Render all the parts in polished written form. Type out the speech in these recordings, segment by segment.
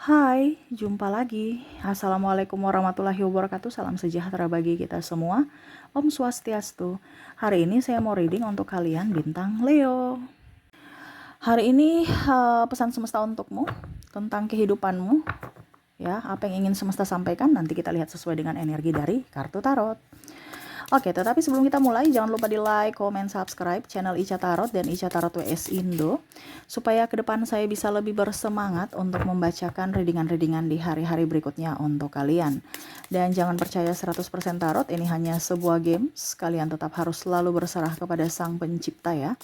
Hai, jumpa lagi. Assalamualaikum warahmatullahi wabarakatuh. Salam sejahtera bagi kita semua. Om Swastiastu. Hari ini saya mau reading untuk kalian bintang Leo. Hari ini pesan semesta untukmu tentang kehidupanmu. Ya, apa yang ingin semesta sampaikan nanti kita lihat sesuai dengan energi dari kartu tarot. Oke, tetapi sebelum kita mulai, jangan lupa di like, comment, subscribe channel Ica Tarot dan Ica Tarot WS Indo, supaya ke depan saya bisa lebih bersemangat untuk membacakan readingan-readingan di hari-hari berikutnya untuk kalian. Dan jangan percaya 100% tarot, ini hanya sebuah games, kalian tetap harus selalu berserah kepada Sang Pencipta ya.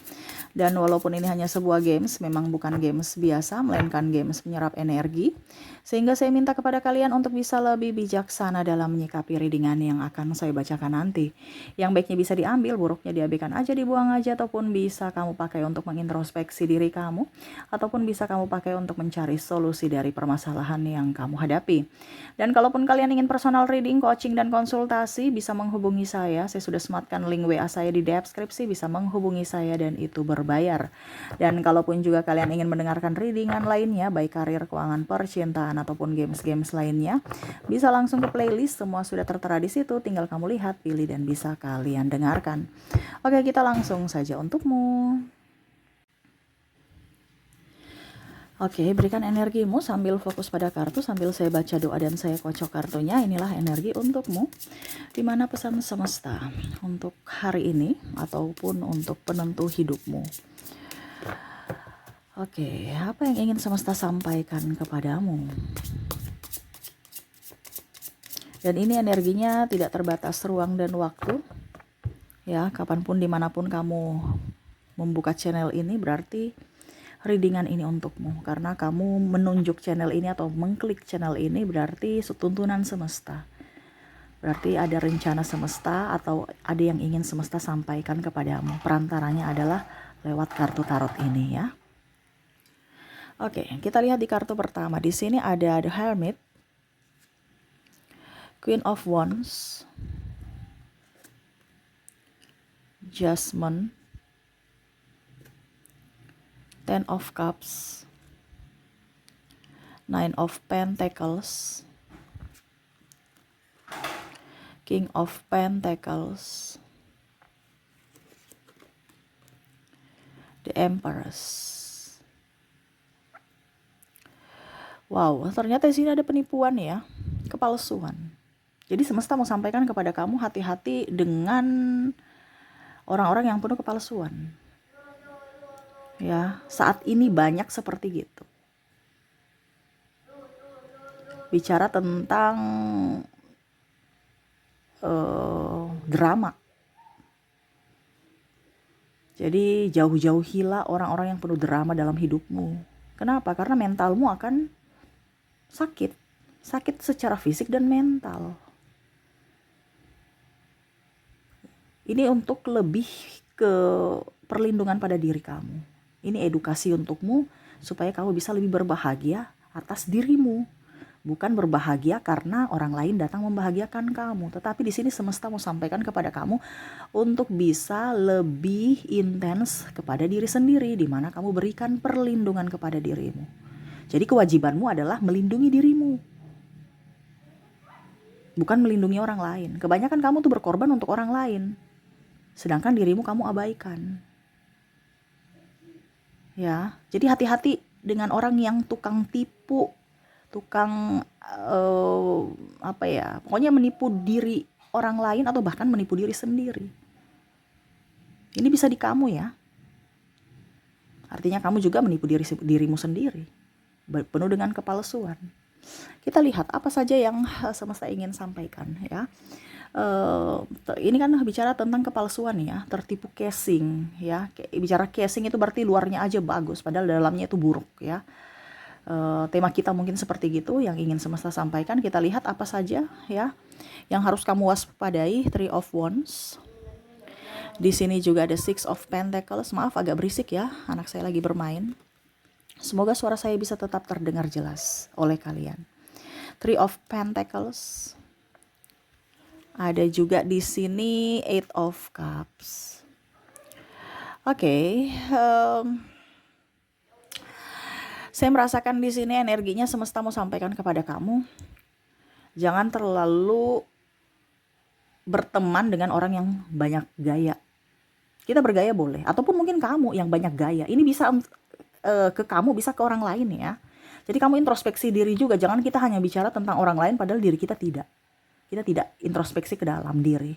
Dan walaupun ini hanya sebuah games, memang bukan games biasa, melainkan games menyerap energi. Sehingga saya minta kepada kalian untuk bisa lebih bijaksana dalam menyikapi readingan yang akan saya bacakan nanti. Yang baiknya bisa diambil, buruknya diabaikan aja, dibuang aja, ataupun bisa kamu pakai untuk mengintrospeksi diri kamu, ataupun bisa kamu pakai untuk mencari solusi dari permasalahan yang kamu hadapi. Dan kalaupun kalian ingin personal reading, coaching, dan konsultasi, bisa menghubungi saya. Saya sudah sematkan link WA saya di deskripsi, bisa menghubungi saya dan itu berbayar. Dan kalaupun juga kalian ingin mendengarkan readingan lainnya, baik karir, keuangan, percintaan, ataupun games-games lainnya, bisa langsung ke playlist, semua sudah tertera di situ, tinggal kamu lihat, pilih, dan bisa kalian dengarkan. Oke, kita langsung saja untukmu. Oke, berikan energimu sambil fokus pada kartu, sambil saya baca doa dan saya kocok kartunya. Inilah energi untukmu, dimana pesan semesta untuk hari ini ataupun untuk penentu hidupmu. Oke, apa yang ingin semesta sampaikan kepadamu? Dan ini energinya tidak terbatas ruang dan waktu. Ya, kapanpun dimanapun kamu membuka channel ini berarti readingan ini untukmu. Karena kamu menunjuk channel ini atau mengklik channel ini berarti tuntunan semesta. Berarti ada rencana semesta atau ada yang ingin semesta sampaikan kepadamu. Perantaranya adalah lewat kartu tarot ini ya. Oke, kita lihat di kartu pertama. Di sini ada The Hermit, Queen of Wands, Judgment, Ten of Cups, Nine of Pentacles, King of Pentacles, The Empress. Wow, ternyata di sini ada penipuan ya, kepalsuan. Jadi semesta mau sampaikan kepada kamu, hati-hati dengan orang-orang yang penuh kepalsuan. Ya, saat ini banyak seperti gitu. Bicara tentang drama. Jadi jauh-jauhilah orang-orang yang penuh drama dalam hidupmu. Kenapa? Karena mentalmu akan sakit secara fisik dan mental. Ini untuk lebih ke perlindungan pada diri kamu. Ini edukasi untukmu supaya kamu bisa lebih berbahagia atas dirimu, bukan berbahagia karena orang lain datang membahagiakan kamu. Tetapi di sini semesta mau sampaikan kepada kamu untuk bisa lebih intens kepada diri sendiri, di mana kamu berikan perlindungan kepada dirimu. Jadi kewajibanmu adalah melindungi dirimu, bukan melindungi orang lain. Kebanyakan kamu tuh berkorban untuk orang lain, sedangkan dirimu kamu abaikan. Ya, jadi hati-hati dengan orang yang tukang tipu, tukang pokoknya menipu diri orang lain atau bahkan menipu diri sendiri. Ini bisa di kamu ya. Artinya kamu juga menipu dirimu sendiri, penuh dengan kepalsuan. Kita lihat apa saja yang semesta ingin sampaikan ya. Ini kan bicara tentang kepalsuan ya, tertipu casing ya. Bicara casing itu berarti luarnya aja bagus padahal dalamnya itu buruk ya. Tema kita mungkin seperti gitu yang ingin semesta sampaikan. Kita lihat apa saja ya yang harus kamu waspadai. Three of Wands. Di sini juga ada Six of Pentacles. Maaf agak berisik ya, anak saya lagi bermain. Semoga suara saya bisa tetap terdengar jelas oleh kalian. Three of Pentacles. Ada juga di sini Eight of Cups. Oke, Saya merasakan di sini energinya semesta mau sampaikan kepada kamu, jangan terlalu berteman dengan orang yang banyak gaya. Kita bergaya boleh, ataupun mungkin kamu yang banyak gaya. Ini bisa ke kamu, bisa ke orang lain ya. Jadi kamu introspeksi diri juga, jangan kita hanya bicara tentang orang lain padahal diri kita tidak. Kita tidak introspeksi ke dalam diri.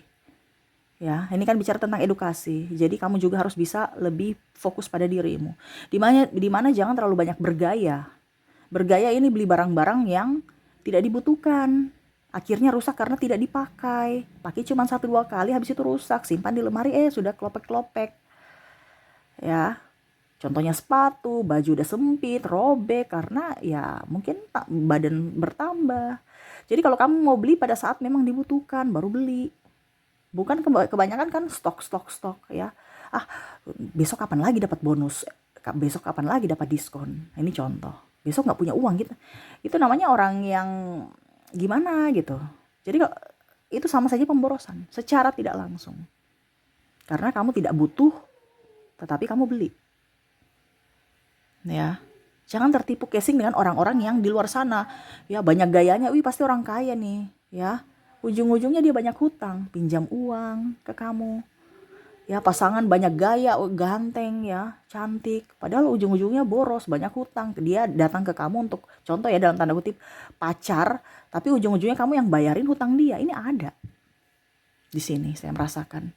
Ya, ini kan bicara tentang edukasi. Jadi kamu juga harus bisa lebih fokus pada dirimu. Di mana jangan terlalu banyak bergaya. Bergaya ini beli barang-barang yang tidak dibutuhkan. Akhirnya rusak karena tidak dipakai. Pakai cuma 1-2 kali, habis itu rusak. Simpan di lemari, sudah klopek-klopek. Ya, contohnya sepatu, baju udah sempit, robek karena ya mungkin badan bertambah. Jadi kalau kamu mau beli pada saat memang dibutuhkan, baru beli. Bukan kebanyakan kan stok ya. Besok kapan lagi dapat bonus? Besok kapan lagi dapat diskon? Ini contoh. Besok nggak punya uang gitu. Itu namanya orang yang gimana gitu. Jadi itu sama saja pemborosan secara tidak langsung. Karena kamu tidak butuh, tetapi kamu beli. Ya. Jangan tertipu casing dengan orang-orang yang di luar sana. Ya banyak gayanya, pasti orang kaya nih. Ya. Ujung-ujungnya dia banyak hutang, pinjam uang ke kamu. Ya pasangan banyak gaya, ganteng ya, cantik. Padahal ujung-ujungnya boros, banyak hutang. Dia datang ke kamu untuk, contoh ya dalam tanda kutip, pacar. Tapi ujung-ujungnya kamu yang bayarin hutang dia. Ini ada. Di sini saya merasakan.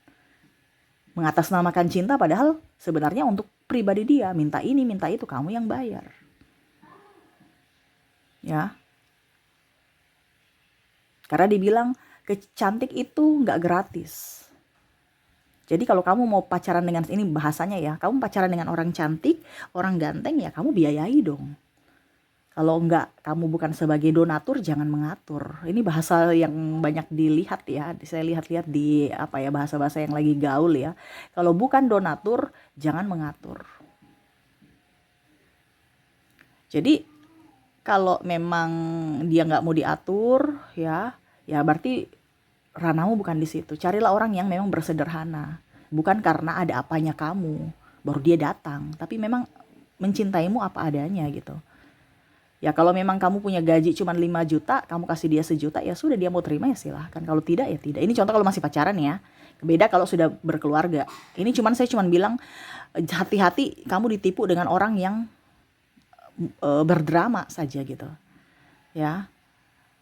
Mengatasnamakan cinta padahal sebenarnya untuk pribadi dia. Minta ini, minta itu, kamu yang bayar. Ya. Karena dibilang cantik itu nggak gratis. Jadi kalau kamu mau pacaran dengan, ini bahasanya ya, kamu pacaran dengan orang cantik, orang ganteng ya kamu biayai dong. Kalau enggak, kamu bukan sebagai donatur, jangan mengatur. Ini bahasa yang banyak dilihat ya, saya lihat-lihat di bahasa-bahasa yang lagi gaul ya. Kalau bukan donatur, jangan mengatur. Jadi kalau memang dia nggak mau diatur ya berarti ranahmu bukan di situ. Carilah orang yang memang bersederhana. Bukan karena ada apanya kamu baru dia datang, tapi memang mencintaimu apa adanya gitu. Ya kalau memang kamu punya gaji cuma 5 juta, kamu kasih dia 1 juta, ya sudah, dia mau terima ya silahkan. Kalau tidak ya tidak. Ini contoh kalau masih pacaran ya. Beda kalau sudah berkeluarga. Ini saya cuma bilang hati-hati kamu ditipu dengan orang yang berdrama saja gitu. Ya.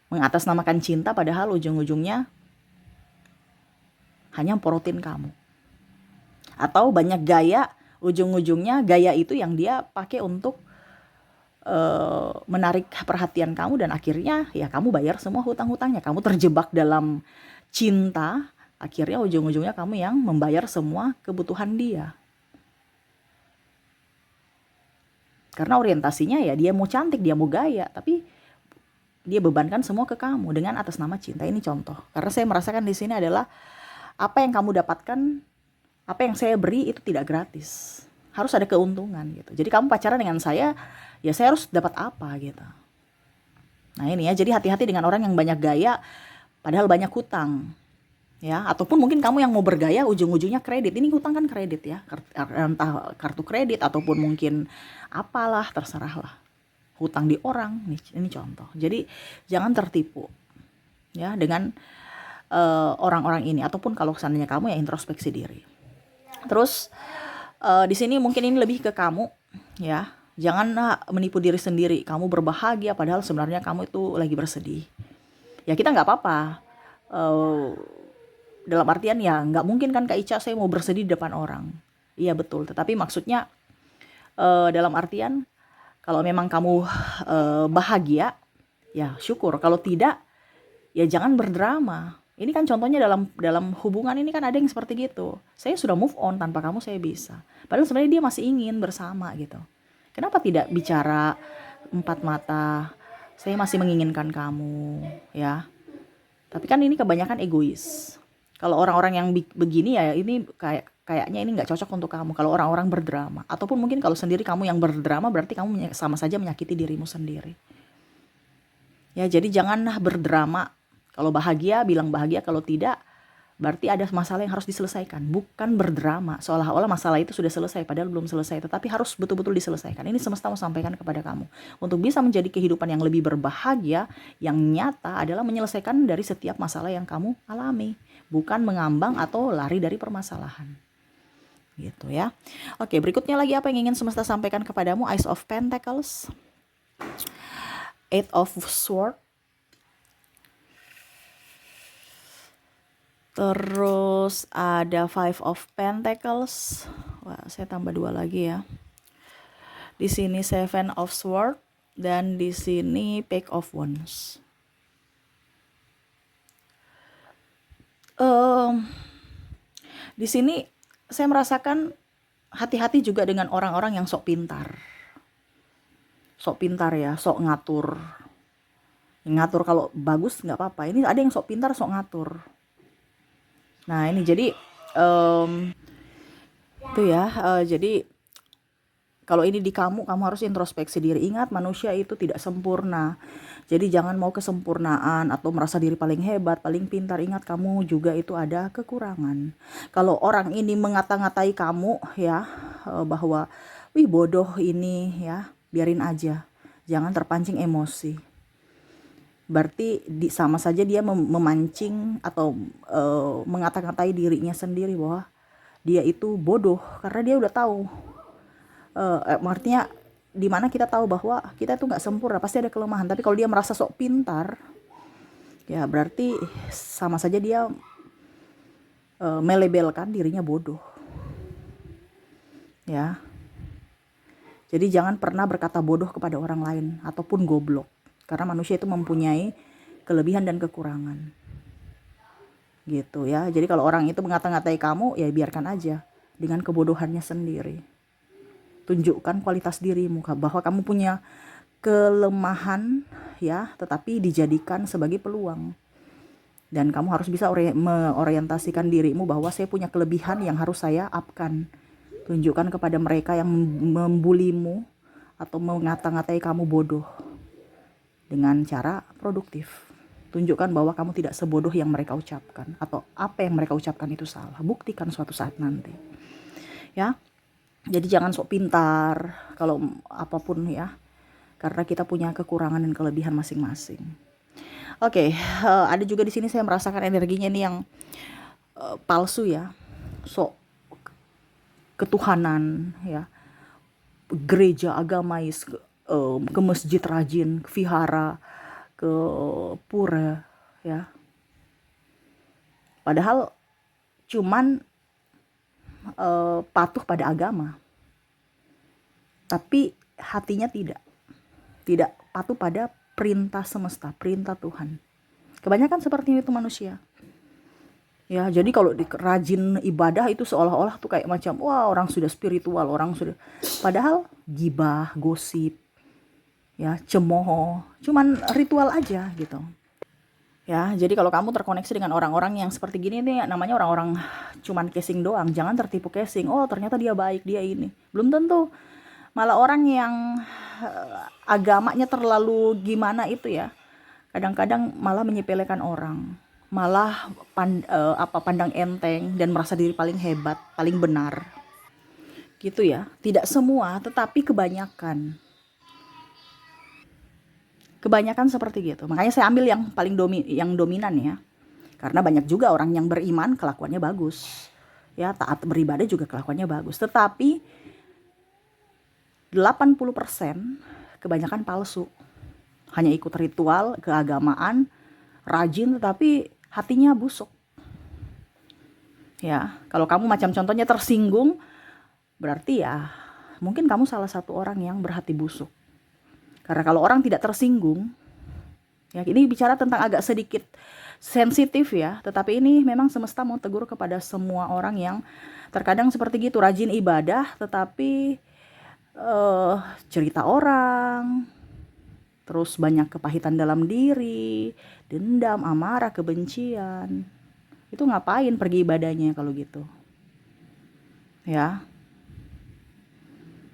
Mengatasnamakan cinta padahal ujung-ujungnya hanya porotin kamu. Atau banyak gaya, ujung-ujungnya gaya itu yang dia pakai untuk menarik perhatian kamu, dan akhirnya ya kamu bayar semua hutang-hutangnya. Kamu terjebak dalam cinta, akhirnya ujung-ujungnya kamu yang membayar semua kebutuhan dia. Karena orientasinya ya dia mau cantik, dia mau gaya, tapi dia bebankan semua ke kamu dengan atas nama cinta. Ini contoh. Karena saya merasakan di sini adalah apa yang kamu dapatkan, apa yang saya beri itu tidak gratis. Harus ada keuntungan gitu. Jadi kamu pacaran dengan saya, ya saya harus dapat apa gitu. Nah ini ya, jadi hati-hati dengan orang yang banyak gaya padahal banyak hutang. Ya, ataupun mungkin kamu yang mau bergaya ujung-ujungnya kredit. Ini hutang kan kredit ya. Entah kartu kredit ataupun mungkin apalah, terserah lah. Hutang di orang, ini contoh. Jadi jangan tertipu ya dengan orang-orang ini, ataupun kalau seandainya kamu ya introspeksi diri. Terus di sini mungkin ini lebih ke kamu ya. Jangan menipu diri sendiri. Kamu berbahagia padahal sebenarnya kamu itu lagi bersedih. Ya kita nggak apa-apa. Dalam artian ya nggak mungkin kan Kak Ica saya mau bersedih di depan orang. Iya betul. Tetapi maksudnya dalam artian kalau memang kamu bahagia ya syukur. Kalau tidak ya jangan berdrama. Ini kan contohnya dalam hubungan ini kan ada yang seperti gitu. Saya sudah move on, tanpa kamu saya bisa. Padahal sebenarnya dia masih ingin bersama gitu. Kenapa tidak bicara 4 mata? Saya masih menginginkan kamu, ya. Tapi kan ini kebanyakan egois. Kalau orang-orang yang begini ya ini kayaknya ini nggak cocok untuk kamu. Kalau orang-orang berdrama, ataupun mungkin kalau sendiri kamu yang berdrama, berarti kamu sama saja menyakiti dirimu sendiri. Ya, jadi janganlah berdrama. Kalau bahagia bilang bahagia, kalau tidak Berarti ada masalah yang harus diselesaikan, bukan berdrama seolah-olah masalah itu sudah selesai padahal belum selesai, tetapi harus betul-betul diselesaikan. Ini semesta mau sampaikan kepada kamu. Untuk bisa menjadi kehidupan yang lebih berbahagia, yang nyata adalah menyelesaikan dari setiap masalah yang kamu alami, bukan mengambang atau lari dari permasalahan. Gitu ya. Oke, berikutnya lagi apa yang ingin semesta sampaikan kepadamu? Ace of Pentacles, Eight of Swords, terus ada Five of Pentacles. Wah, saya tambah 2 lagi ya. Di sini Seven of Swords dan di sini Page of Wands. Di sini saya merasakan hati-hati juga dengan orang-orang yang sok pintar. Sok pintar ya, sok ngatur. Ngatur kalau bagus nggak apa-apa. Ini ada yang sok pintar, sok ngatur. Nah ini jadi itu ya. Jadi kalau ini di kamu harus introspeksi diri. Ingat, manusia itu tidak sempurna. Jadi jangan mau kesempurnaan atau merasa diri paling hebat, paling pintar. Ingat, kamu juga itu ada kekurangan. Kalau orang ini mengata-ngatai kamu ya, bahwa wih bodoh ini ya, biarin aja. Jangan terpancing emosi. Berarti sama saja dia memancing atau mengata-ngatai dirinya sendiri bahwa dia itu bodoh karena dia udah tahu. Artinya dimana kita tahu bahwa kita itu nggak sempurna, pasti ada kelemahan. Tapi kalau dia merasa sok pintar, ya berarti sama saja dia melabelkan dirinya bodoh. Ya, jadi jangan pernah berkata bodoh kepada orang lain ataupun goblok, karena manusia itu mempunyai kelebihan dan kekurangan. Gitu ya. Jadi kalau orang itu mengata-ngatai kamu, ya biarkan aja dengan kebodohannya sendiri. Tunjukkan kualitas dirimu bahwa kamu punya kelemahan ya, tetapi dijadikan sebagai peluang. Dan kamu harus bisa mengorientasikan dirimu bahwa saya punya kelebihan yang harus saya upkan. Tunjukkan kepada mereka yang membulimu atau mengata-ngatai kamu bodoh dengan cara produktif. Tunjukkan bahwa kamu tidak sebodoh yang mereka ucapkan, atau apa yang mereka ucapkan itu salah. Buktikan suatu saat nanti. Ya. Jadi jangan sok pintar kalau apapun ya, karena kita punya kekurangan dan kelebihan masing-masing. Oke, ada juga di sini saya merasakan energinya ini yang palsu ya, sok ketuhanan ya, gereja agamais, ke masjid rajin, ke vihara, ke pura ya. Padahal cuman patuh pada agama, tapi hatinya tidak patuh pada perintah semesta, perintah Tuhan. Kebanyakan seperti itu manusia. Ya, jadi kalau rajin ibadah itu seolah-olah tuh kayak macam wah orang sudah spiritual, orang sudah, padahal gibah, gosip, ya cemooh, cuman ritual aja gitu. Ya, jadi kalau kamu terkoneksi dengan orang-orang yang seperti gini nih, namanya orang-orang cuman casing doang. Jangan tertipu casing. Oh, ternyata dia baik, dia ini. Belum tentu. Malah orang yang agamanya terlalu gimana itu ya, kadang-kadang malah menyepelekan orang. Malah pandang enteng dan merasa diri paling hebat, paling benar. Gitu ya. Tidak semua, tetapi kebanyakan. Kebanyakan seperti gitu. Makanya saya ambil yang paling dominan ya. Karena banyak juga orang yang beriman kelakuannya bagus. Ya, taat beribadah juga kelakuannya bagus. Tetapi 80% kebanyakan palsu. Hanya ikut ritual, keagamaan, rajin tetapi hatinya busuk. Ya, kalau kamu macam contohnya tersinggung, berarti ya mungkin kamu salah satu orang yang berhati busuk. Karena kalau orang tidak tersinggung, ya ini bicara tentang agak sedikit sensitif ya, tetapi ini memang semesta mau tegur kepada semua orang yang terkadang seperti gitu, rajin ibadah tetapi cerita orang, terus banyak kepahitan dalam diri, dendam, amarah, kebencian. Itu ngapain pergi ibadahnya kalau gitu? Ya.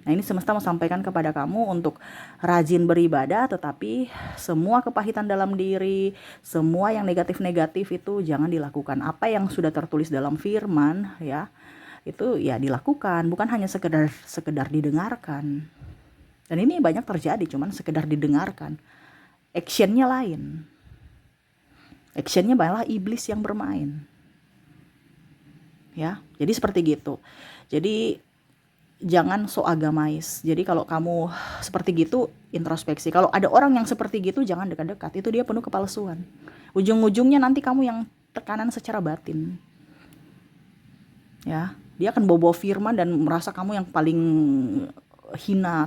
Nah, ini semesta mau sampaikan kepada kamu untuk rajin beribadah, tetapi semua kepahitan dalam diri, semua yang negatif-negatif itu jangan dilakukan. Apa yang sudah tertulis dalam firman ya, itu ya dilakukan, bukan hanya sekedar didengarkan. Dan ini banyak terjadi, cuman sekedar didengarkan. Actionnya lain. Actionnya malah iblis yang bermain. Ya, jadi seperti gitu. Jadi jangan so agamais. Jadi kalau kamu seperti gitu, introspeksi. Kalau ada orang yang seperti gitu, jangan dekat-dekat. Itu dia penuh kepalsuan. Ujung-ujungnya nanti kamu yang tekanan secara batin. Ya, dia akan bawa firman dan merasa kamu yang paling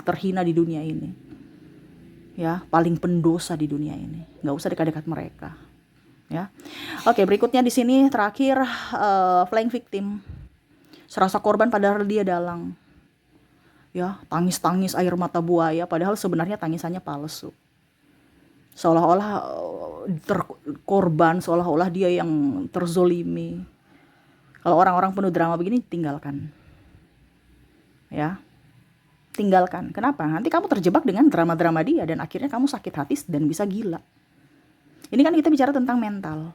terhina di dunia ini. Ya, paling pendosa di dunia ini. Nggak usah dekat-dekat mereka. Ya, oke, berikutnya di sini terakhir flying victim. Serasa korban padahal dia dalang. Ya, tangis-tangis air mata buaya, padahal sebenarnya tangisannya palsu. Seolah-olah korban, seolah-olah dia yang terzolimi. Kalau orang-orang penuh drama begini, tinggalkan. Ya, tinggalkan. Kenapa? Nanti kamu terjebak dengan drama-drama dia dan akhirnya kamu sakit hati dan bisa gila. Ini kan kita bicara tentang mental.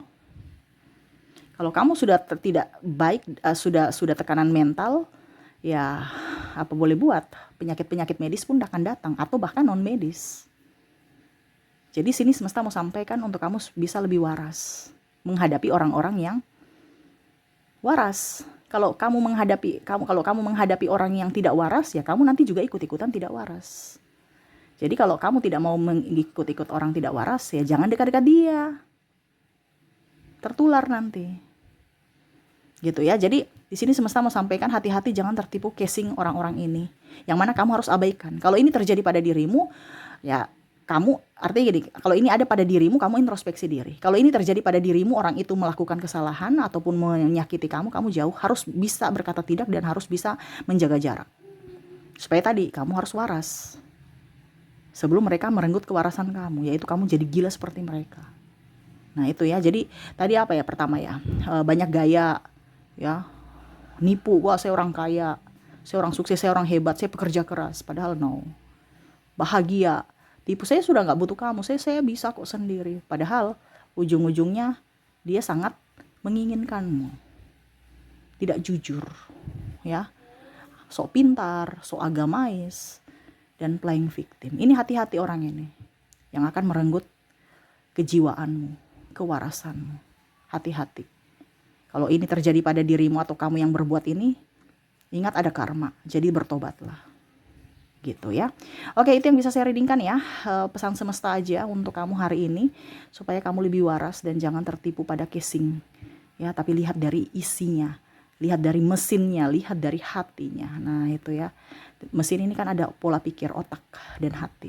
Kalau kamu sudah tidak baik, sudah tekanan mental, ya apa boleh buat, penyakit-penyakit medis pun akan datang, atau bahkan non medis. Jadi sini semesta mau sampaikan untuk kamu bisa lebih waras menghadapi orang-orang yang waras. Kalau kamu menghadapi orang yang tidak waras, ya kamu nanti juga ikut-ikutan tidak waras. Jadi kalau kamu tidak mau mengikut-ikut orang tidak waras, ya jangan dekat-dekat dia. Tertular nanti. Gitu ya. Jadi di sini semesta mau sampaikan hati-hati, jangan tertipu casing orang-orang ini. Yang mana kamu harus abaikan. Kalau ini terjadi pada dirimu, ya kamu, artinya gini, kalau ini ada pada dirimu, kamu introspeksi diri. Kalau ini terjadi pada dirimu, orang itu melakukan kesalahan ataupun menyakiti kamu jauh, harus bisa berkata tidak dan harus bisa menjaga jarak. Supaya tadi kamu harus waras. Sebelum mereka merenggut kewarasan kamu, yaitu kamu jadi gila seperti mereka. Nah itu ya, jadi tadi apa ya, pertama ya, banyak gaya, ya, nipu, wah saya orang kaya, saya orang sukses, saya orang hebat, saya pekerja keras, padahal no. Bahagia, tipu, saya sudah gak butuh kamu, saya bisa kok sendiri, padahal ujung-ujungnya dia sangat menginginkanmu, tidak jujur, ya, sok pintar, sok agamais, dan playing victim. Ini hati-hati orang ini yang akan merenggut kejiwaanmu, kewarasanmu. Hati-hati. Kalau ini terjadi pada dirimu atau kamu yang berbuat ini, ingat ada karma. Jadi bertobatlah. Gitu ya. Oke, itu yang bisa saya readingkan ya. Pesan semesta aja untuk kamu hari ini supaya kamu lebih waras dan jangan tertipu pada casing. Ya, tapi lihat dari isinya. Lihat dari mesinnya, lihat dari hatinya. Nah, itu ya. Mesin ini kan ada pola pikir otak dan hati.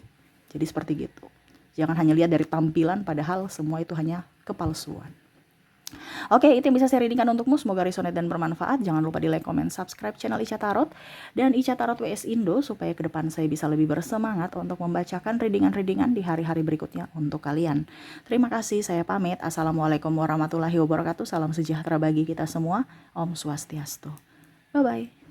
Jadi seperti gitu. Jangan hanya lihat dari tampilan, padahal semua itu hanya kepalsuan. Oke, itu yang bisa saya readingkan untukmu. Semoga resonate dan bermanfaat. Jangan lupa di like, comment, subscribe channel Ica Tarot dan Ica Tarot WS Indo supaya ke depan saya bisa lebih bersemangat untuk membacakan readingan-readingan di hari-hari berikutnya untuk kalian. Terima kasih, saya pamit. Assalamualaikum warahmatullahi wabarakatuh. Salam sejahtera bagi kita semua. Om Swastiastu. Bye-bye.